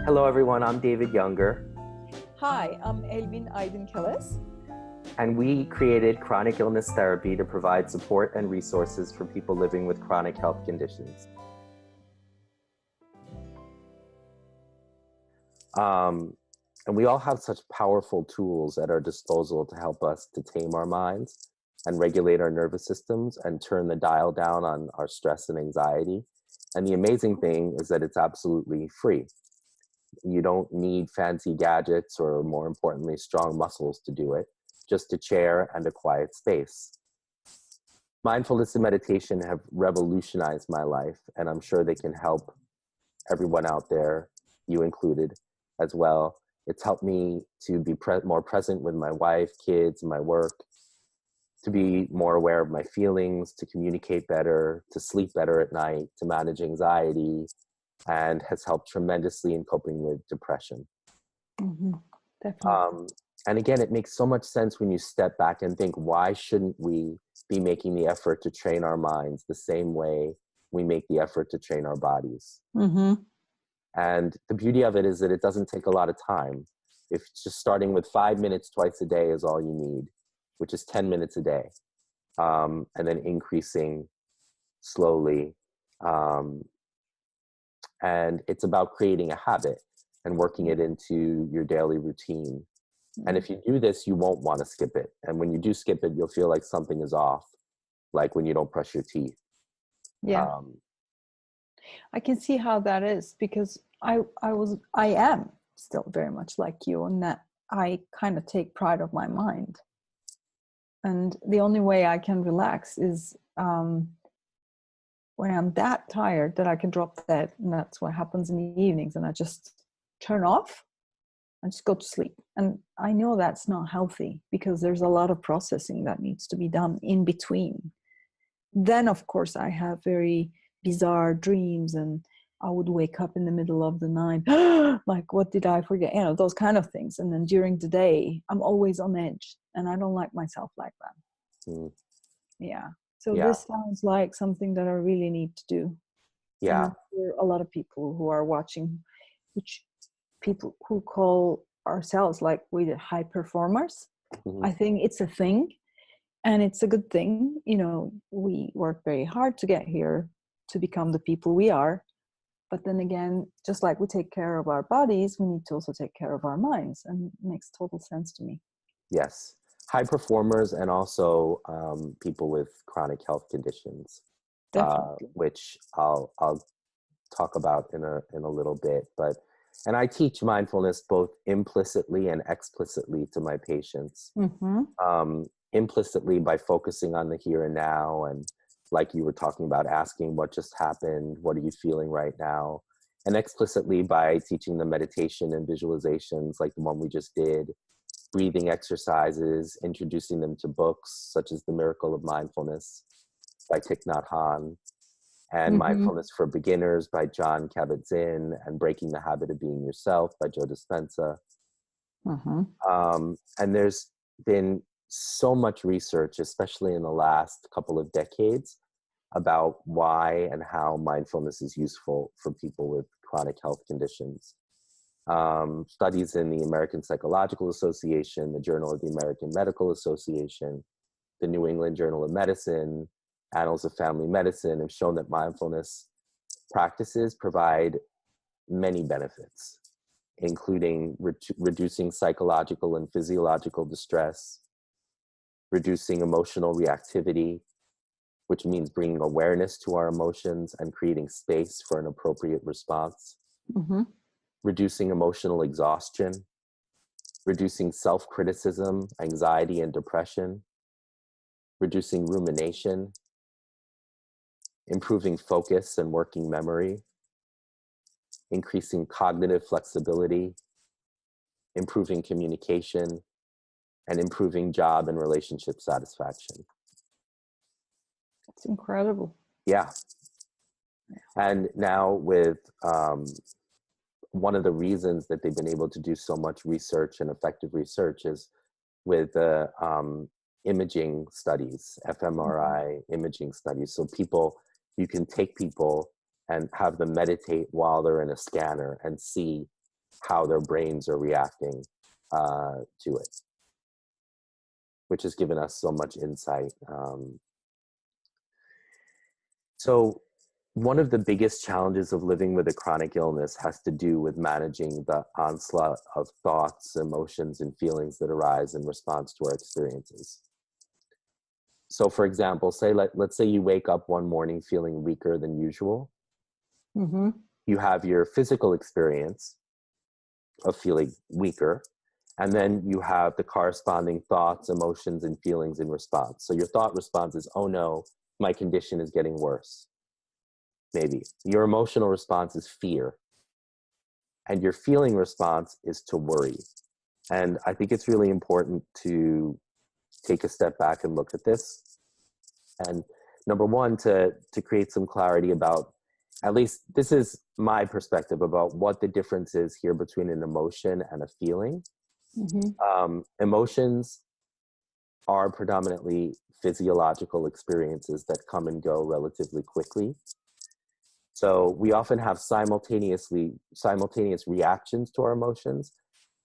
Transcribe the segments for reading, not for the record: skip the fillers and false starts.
Hello, everyone. I'm David Younger, Hi, I'm Elvin Aydın-Keles. and we created chronic illness therapy to provide support and resources for people living with chronic health conditions. And we all have such powerful tools at our disposal to help us to tame our minds and regulate our nervous systems and turn the dial down on our stress and anxiety. And the amazing thing is that it's absolutely free. You don't need fancy gadgets or, more importantly, strong muscles to do it, just a chair and a quiet space. Mindfulness and meditation have revolutionized my life, and I'm sure they can help everyone out there, you included, as well. It's helped me to be more present with my wife, kids, and my work, to be more aware of my feelings, to communicate better, to sleep better at night, to manage anxiety, and has helped tremendously in coping with depression. Definitely. And again, it makes so much sense when you step back and think, why shouldn't we be making the effort to train our minds the same way we make the effort to train our bodies? And the beauty of it is that it doesn't take a lot of time. If just starting with 5 minutes twice a day is all you need, which is 10 minutes a day, and then increasing slowly. And it's about creating a habit and working it into your daily routine. And if you do this, you won't want to skip it. And when you do skip it, you'll feel like something is off, like when you don't brush your teeth. Yeah. I can see how that is, because I am still very much like you in that I kind of take pride of my mind. And the only way I can relax is when I'm that tired that I can drop that. And that's what happens in the evenings. And I just turn off and just go to sleep. And I know that's not healthy, because there's a lot of processing that needs to be done in between. Then, of course, I have very bizarre dreams, and I would wake up in the middle of the night, like, what did I forget? You know, those kind of things. And then during the day, I'm always on edge, and I don't like myself like that. Yeah. So this sounds like something that I really need to do. Yeah. And there are a lot of people who are watching, which people who call ourselves like we're high performers. I think it's a thing, and it's a good thing. You know, we work very hard to get here to become the people we are. But then again, just like we take care of our bodies, we need to also take care of our minds, and it makes total sense to me. Yes. High performers, and also people with chronic health conditions, which I'll talk about in a little bit. And I teach mindfulness both implicitly and explicitly to my patients. Implicitly by focusing on the here and now, and like you were talking about, asking what just happened, what are you feeling right now? And explicitly by teaching them meditation and visualizations like the one we just did, breathing exercises, introducing them to books such as The Miracle of Mindfulness by Thich Nhat Hanh, and Mindfulness for Beginners by John Kabat-Zinn, and Breaking the Habit of Being Yourself by Joe Dispenza. And there's been so much research, especially in the last couple of decades, about why and how mindfulness is useful for people with chronic health conditions. Studies in the American Psychological Association, the Journal of the American Medical Association, the New England Journal of Medicine, Annals of Family Medicine have shown that mindfulness practices provide many benefits, including reducing psychological and physiological distress, reducing emotional reactivity, which means bringing awareness to our emotions and creating space for an appropriate response, reducing emotional exhaustion, reducing self-criticism, anxiety, and depression, reducing rumination, improving focus and working memory, increasing cognitive flexibility, improving communication, and improving job and relationship satisfaction. That's incredible. Yeah. And now with one of the reasons that they've been able to do so much research and effective research is with the imaging studies, fMRI imaging studies. So you can take people and have them meditate while they're in a scanner and see how their brains are reacting to it, which has given us so much insight. So one of the biggest challenges of living with a chronic illness has to do with managing the onslaught of thoughts, emotions, and feelings that arise in response to our experiences. So for example, let's say you wake up one morning feeling weaker than usual. Mm-hmm. You have your physical experience of feeling weaker, and then you have the corresponding thoughts, emotions, and feelings in response. So your thought response is, oh no, my condition is getting worse. Maybe. Your emotional response is fear. And your feeling response is to worry. And I think it's really important to take a step back and look at this. And number one, to create some clarity about, at least this is my perspective about what the difference is here between an emotion and a feeling. Mm-hmm. Emotions are predominantly physiological experiences that come and go relatively quickly. So we often have simultaneous reactions to our emotions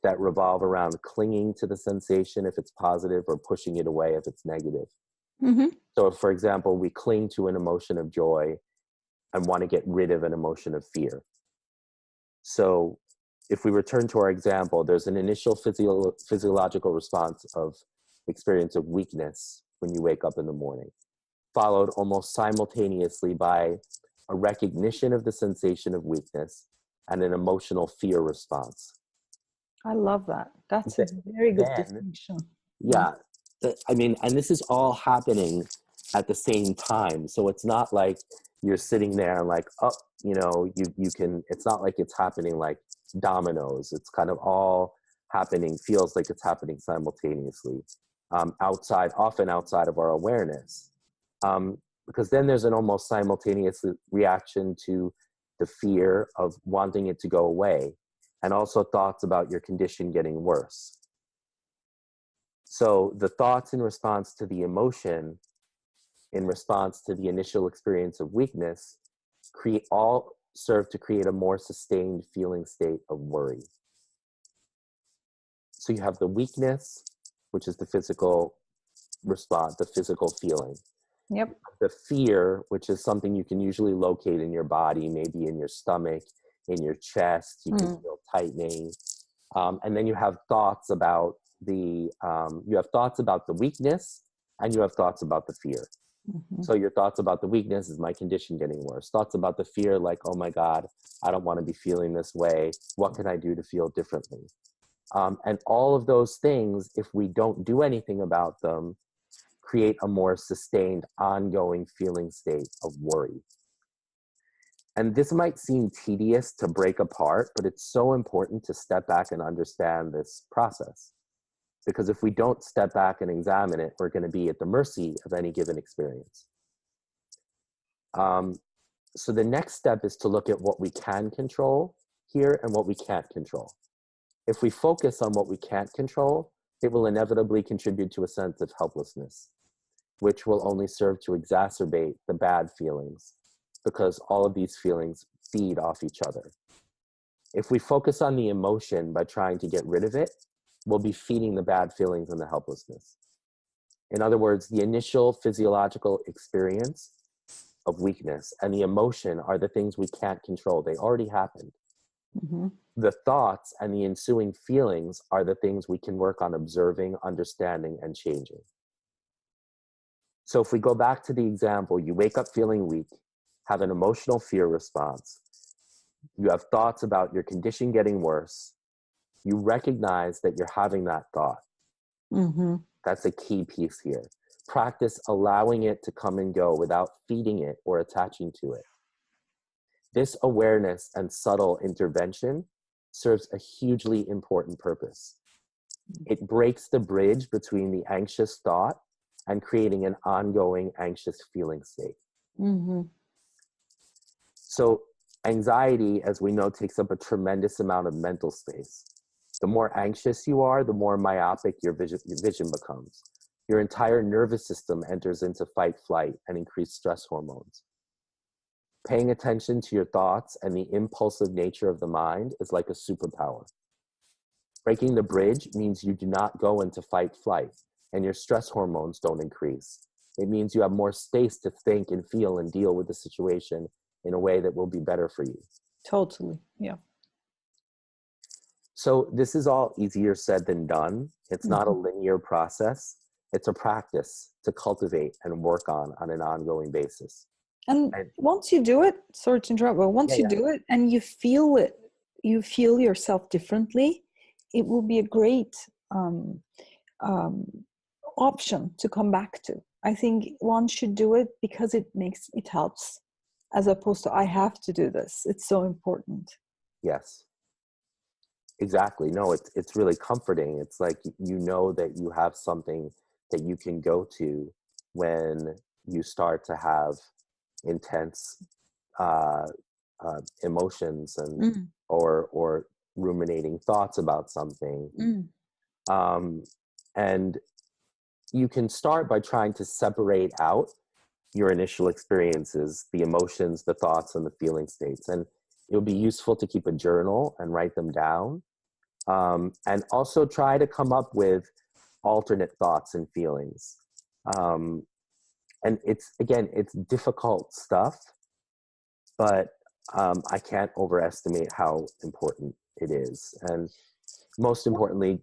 that revolve around clinging to the sensation if it's positive, or pushing it away if it's negative. Mm-hmm. So if, for example, we cling to an emotion of joy and want to get rid of an emotion of fear. So if we return to our example, there's an initial physiological response of experience of weakness when you wake up in the morning, followed almost simultaneously by a recognition of the sensation of weakness and an emotional fear response. I love that. That's a very good Then, distinction. yeah, I mean, and this is all happening at the same time. So it's not like you're sitting there and like, oh, you can, it's not like it's happening like dominoes. It's kind of all happening, feels like it's happening simultaneously, often outside of our awareness. Because then there's an almost simultaneous reaction to the fear of wanting it to go away, and also thoughts about your condition getting worse. So the thoughts in response to the emotion, in response to the initial experience of weakness, all serve to create a more sustained feeling state of worry. So you have the weakness, which is the physical response, the physical feeling. Yep. The fear, which is something you can usually locate in your body, maybe in your stomach, in your chest, you can feel tightening. And then you have thoughts about the weakness, and you have thoughts about the fear. Mm-hmm. So your thoughts about the weakness is my condition getting worse. Thoughts about the fear, like, oh my God, I don't want to be feeling this way. What can I do to feel differently? And all of those things, if we don't do anything about them, create a more sustained, ongoing feeling state of worry. And this might seem tedious to break apart, but it's so important to step back and understand this process. Because if we don't step back and examine it, we're going to be at the mercy of any given experience. So the next step is to look at what we can control here and what we can't control. If we focus on what we can't control, it will inevitably contribute to a sense of helplessness, which will only serve to exacerbate the bad feelings, because all of these feelings feed off each other. If we focus on the emotion by trying to get rid of it, we'll be feeding the bad feelings and the helplessness. In other words, the initial physiological experience of weakness and the emotion are the things we can't control. They already happened. Mm-hmm. The thoughts and the ensuing feelings are the things we can work on observing, understanding, and changing. So if we go back to the example, you wake up feeling weak, have an emotional fear response, you have thoughts about your condition getting worse, you recognize that you're having that thought. Mm-hmm. That's a key piece here. Practice allowing it to come and go without feeding it or attaching to it. This awareness and subtle intervention serves a hugely important purpose. It breaks the bridge between the anxious thought and creating an ongoing anxious feeling state. Mm-hmm. So anxiety, as we know, takes up a tremendous amount of mental space. The more anxious you are, the more myopic your vision becomes. Your entire nervous system enters into fight, flight, and increased stress hormones. Paying attention to your thoughts and the impulsive nature of the mind is like a superpower. Breaking the bridge means you do not go into fight flight and your stress hormones don't increase. It means you have more space to think and feel and deal with the situation in a way that will be better for you. Totally. Yeah. So this is all easier said than done. It's not a linear process. It's a practice to cultivate and work on an ongoing basis. And once you do it, sorry to interrupt, but once you do it and you feel it, you feel yourself differently, it will be a great option to come back to. I think one should do it because it helps, as opposed to I have to do this. It's so important. Yes, exactly. No, it's really comforting. It's like, you know that you have something that you can go to when you start to have intense emotions and or ruminating thoughts about something. And you can start by trying to separate out your initial experiences, the emotions, the thoughts, and the feeling states. And it'll be useful to keep a journal and write them down. And also try to come up with alternate thoughts and feelings. And it's difficult stuff, but I can't overestimate how important it is. And most importantly,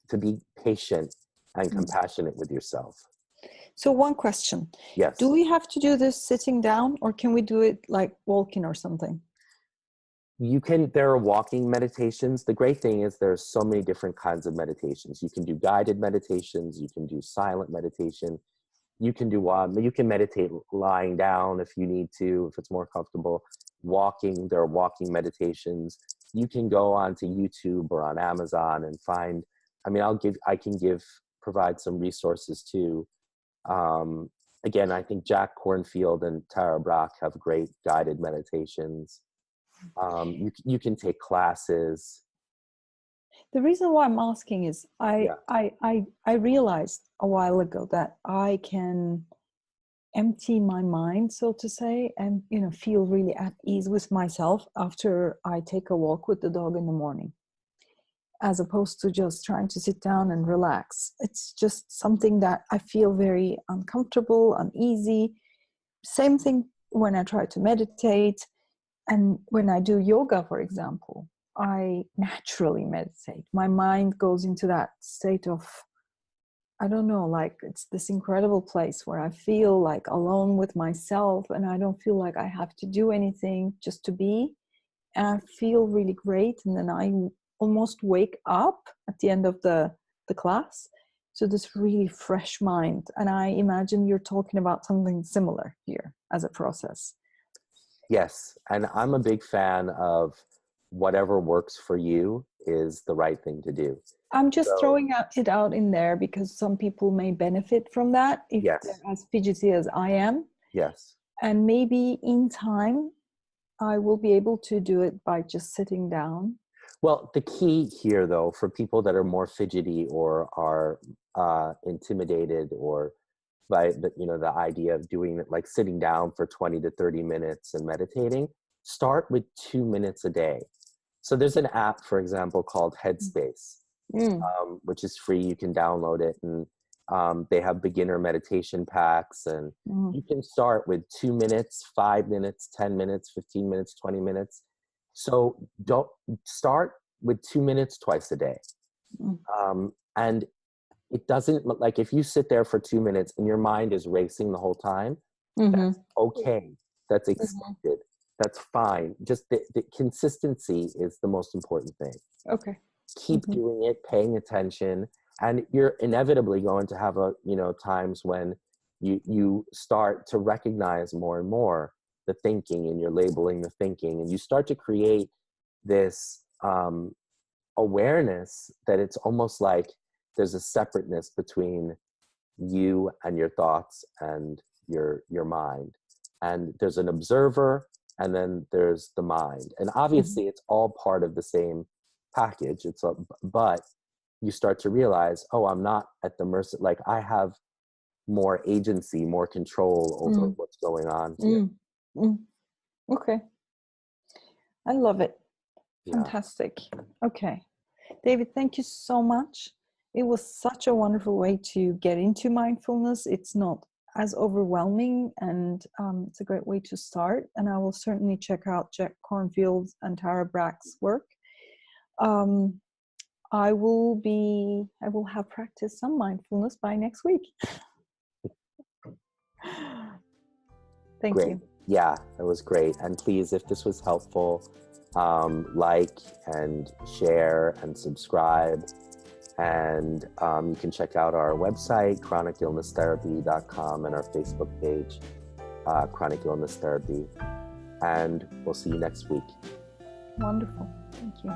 to be patient and compassionate with yourself. So one question. Yes. Do we have to do this sitting down, or can we do it like walking or something? There are walking meditations. The great thing is there's so many different kinds of meditations. You can do guided meditations. You can do silent meditation. You can meditate lying down if you need to, if it's more comfortable. Walking, there are walking meditations. You can go onto YouTube or on Amazon and find, provide some resources too. Again, I think Jack Kornfield and Tara Brach have great guided meditations. You can take classes. The reason why I'm asking is I realized a while ago that I can empty my mind, so to say, and feel really at ease with myself after I take a walk with the dog in the morning, as opposed to just trying to sit down and relax. It's just something that I feel very uncomfortable, uneasy. Same thing when I try to meditate. And when I do yoga, for example, I naturally meditate. My mind goes into that state of, I don't know, like it's this incredible place where I feel like alone with myself, and I don't feel like I have to do anything, just to be. And I feel really great. And then I almost wake up at the end of the class to this really fresh mind. And I imagine you're talking about something similar here as a process. Yes, and I'm a big fan of whatever works for you is the right thing to do. I'm just throwing it out in there because some people may benefit from that if they're as fidgety as I am. Yes. And maybe in time, I will be able to do it by just sitting down. Well, the key here, though, for people that are more fidgety or are intimidated or by the idea of doing it, like sitting down for 20 to 30 minutes and meditating, start with 2 minutes a day. So there's an app, for example, called Headspace, which is free. You can download it, and they have beginner meditation packs, and you can start with 2 minutes, 5 minutes, 10 minutes, 15 minutes, 20 minutes. So don't start with 2 minutes twice a day. And it doesn't look like, if you sit there for 2 minutes and your mind is racing the whole time, that's okay. That's expected. That's fine. Just the consistency is the most important thing. Okay. Keep doing it, paying attention, and you're inevitably going to have times when you start to recognize more and more the thinking, and you're labeling the thinking, and you start to create this awareness that it's almost like there's a separateness between you and your thoughts and your mind. And there's an observer, and then there's the mind. And obviously it's all part of the same package. But you start to realize, oh, I'm not at the mercy, like I have more agency, more control over what's going on here. Okay. I love it. Yeah. Fantastic. Okay. David, thank you so much. It was such a wonderful way to get into mindfulness. It's not as overwhelming, and it's a great way to start. And I will certainly check out Jack Cornfield's and Tara Brack's work. I will have practiced some mindfulness by next week. Thank Great. you. Yeah, that was great. And please, if this was helpful, like and share and subscribe. And you can check out our website, chronicillnesstherapy.com, and our Facebook page, Chronic Illness Therapy. And we'll see you next week. Wonderful. Thank you.